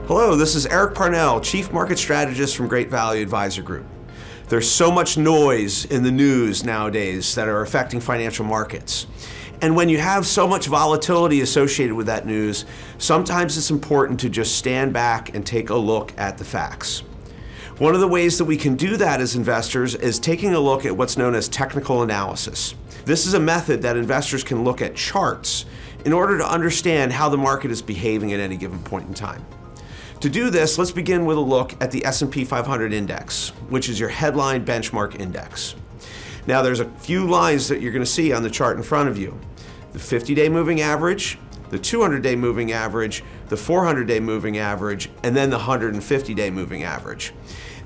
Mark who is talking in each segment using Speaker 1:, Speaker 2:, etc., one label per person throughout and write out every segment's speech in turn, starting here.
Speaker 1: Hello, this is Eric Parnell, Chief Market Strategist from Great Value Advisor Group. There's so much noise in the news nowadays that are affecting financial markets. And when you have so much volatility associated with that news, sometimes it's important to just stand back and take a look at the facts. One of the ways that we can do that as investors is taking a look at what's known as technical analysis. This is a method that investors can look at charts in order to understand how the market is behaving at any given point in time. To do this, let's begin with a look at the S&P 500 index, which is your headline benchmark index. Now there's a few lines that you're going to see on the chart in front of you. The 50-day moving average, the 200-day moving average, the 400-day moving average, and then the 150-day moving average.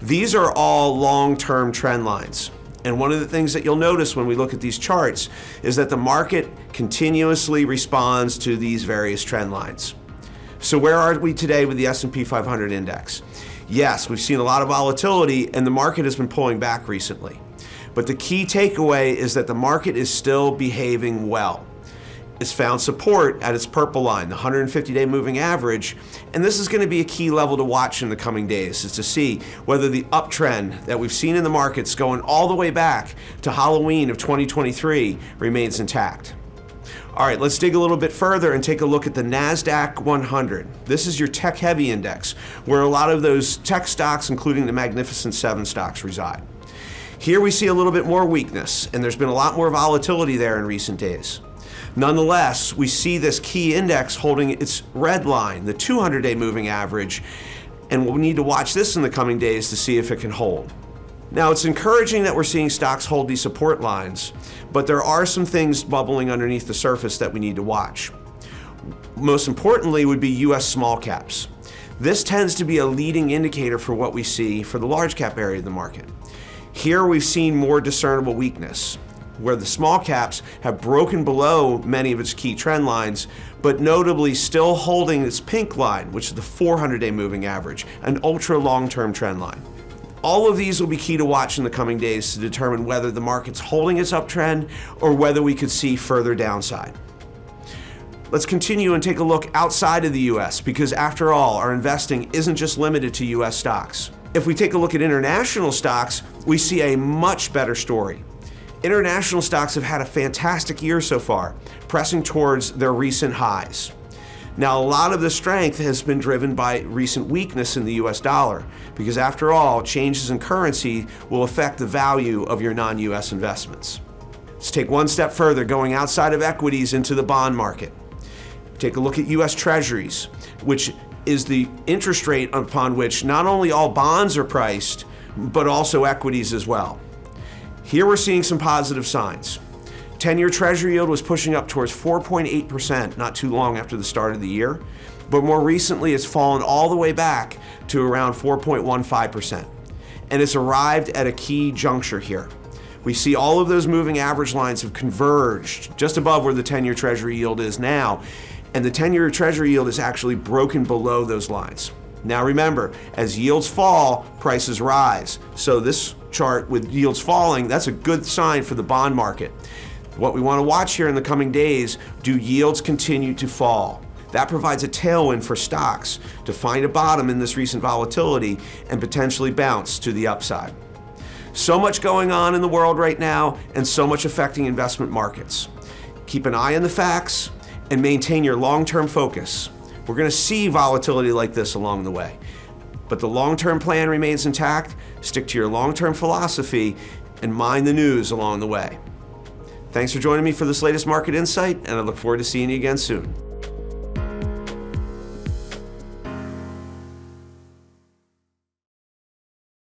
Speaker 1: These are all long-term trend lines. And one of the things that you'll notice when we look at these charts is that the market continuously responds to these various trend lines. So where are we today with the S&P 500 index? Yes, we've seen a lot of volatility and the market has been pulling back recently. But the key takeaway is that the market is still behaving well. It's found support at its purple line, the 150-day moving average, and this is going to be a key level to watch in the coming days, is to see whether the uptrend that we've seen in the markets going all the way back to Halloween of 2023 remains intact. All right, let's dig a little bit further and take a look at the Nasdaq 100. This is your tech-heavy index, where a lot of those tech stocks, including the Magnificent Seven stocks, reside. Here we see a little bit more weakness, and there's been a lot more volatility there in recent days. Nonetheless, we see this key index holding its red line, the 200-day moving average, and we'll need to watch this in the coming days to see if it can hold. Now, it's encouraging that we're seeing stocks hold these support lines, but there are some things bubbling underneath the surface that we need to watch. Most importantly would be US small caps. This tends to be a leading indicator for what we see for the large cap area of the market. Here we've seen more discernible weakness, where the small caps have broken below many of its key trend lines, but notably still holding its pink line, which is the 400-day moving average, an ultra long-term trend line. All of these will be key to watch in the coming days to determine whether the market's holding its uptrend or whether we could see further downside. Let's continue and take a look outside of the US, because after all, our investing isn't just limited to US stocks. If we take a look at international stocks, we see a much better story. International stocks have had a fantastic year so far, pressing towards their recent highs. Now, a lot of the strength has been driven by recent weakness in the US dollar, because after all, changes in currency will affect the value of your non-US investments. Let's take one step further, going outside of equities into the bond market. Take a look at US Treasuries, which is the interest rate upon which not only all bonds are priced, but also equities as well. Here we're seeing some positive signs. 10-year Treasury yield was pushing up towards 4.8% not too long after the start of the year, but more recently it's fallen all the way back to around 4.15%. And it's arrived at a key juncture here. We see all of those moving average lines have converged just above where the 10-year Treasury yield is now, and the 10-year Treasury yield is actually broken below those lines. Now remember, as yields fall, prices rise. So this chart with yields falling, that's a good sign for the bond market. What we want to watch here in the coming days, do yields continue to fall? That provides a tailwind for stocks to find a bottom in this recent volatility and potentially bounce to the upside. So much going on in the world right now and so much affecting investment markets. Keep an eye on the facts and maintain your long-term focus. We're going to see volatility like this along the way, but the long-term plan remains intact. Stick to your long-term philosophy and mind the news along the way. Thanks for joining me for this latest market insight, and I look forward to seeing you again soon.